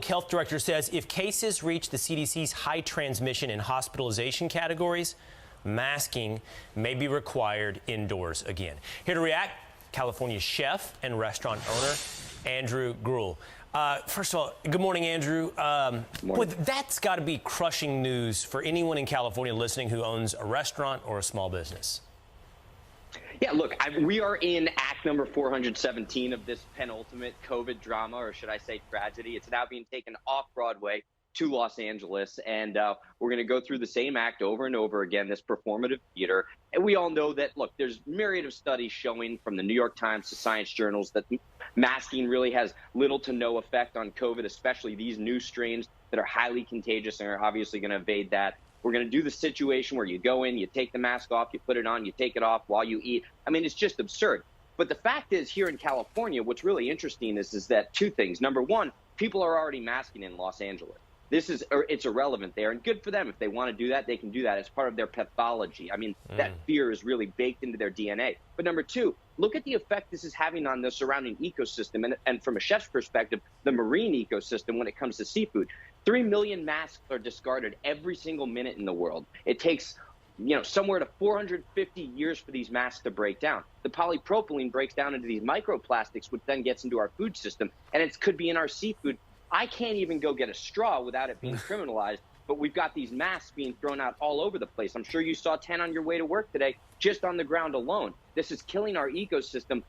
Health director says if cases reach the CDC's high transmission and hospitalization categories, masking may be required indoors again. Here to react, California chef and restaurant owner Andrew Gruel. First of all, good morning, Andrew. Boy, that's got to be crushing news for anyone in California listening who owns a restaurant or a small business. Yeah, look, we are in act number 417 of this penultimate COVID drama, or should I say tragedy. It's now being taken off Broadway to Los Angeles, and we're going to go through the same act over and over again, this performative theater. And we all know that, look, there's myriad of studies showing from the New York Times to science journals that masking really has little to no effect on COVID, especially these new strains that are highly contagious and are obviously going to evade that. We're going to do the situation where you go in, you take the mask off, you put it on, you take it off while you eat. I mean, it's just absurd. But the fact is, here in California, what's really interesting is that two things. Number one, people are already masking in Los Angeles. It's irrelevant there, and good for them. If they want to do that, they can do that. It's part of their pathology. I mean, that fear is really baked into their DNA. But number two, look at the effect this is having on the surrounding ecosystem, and from a chef's perspective, the marine ecosystem when it comes to seafood. 3 million masks are discarded every single minute in the world. It takes, somewhere to 450 years for these masks to break down. The polypropylene breaks down into these microplastics, which then gets into our food system, and it could be in our seafood. I can't even go get a straw without it being criminalized, but we've got these masks being thrown out all over the place. I'm sure you saw 10 on your way to work today, just on the ground alone. This is killing our ecosystem.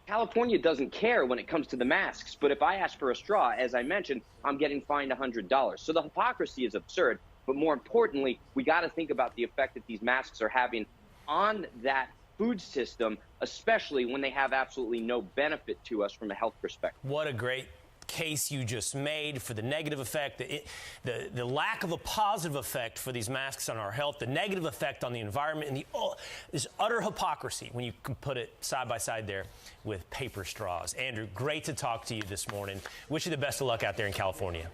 California doesn't care when it comes to the masks, but if I ask for a straw, as I mentioned, I'm getting fined $100. So the hypocrisy is absurd, but more importantly, we got to think about the effect that these masks are having on that food system, especially when they have absolutely no benefit to us from a health perspective. What a great case you just made for the negative effect, the lack of a positive effect for these masks on our health, the negative effect on the environment, and this utter hypocrisy when you can put it side by side there with paper straws. Andrew, great to talk to you this morning. Wish you the best of luck out there in California.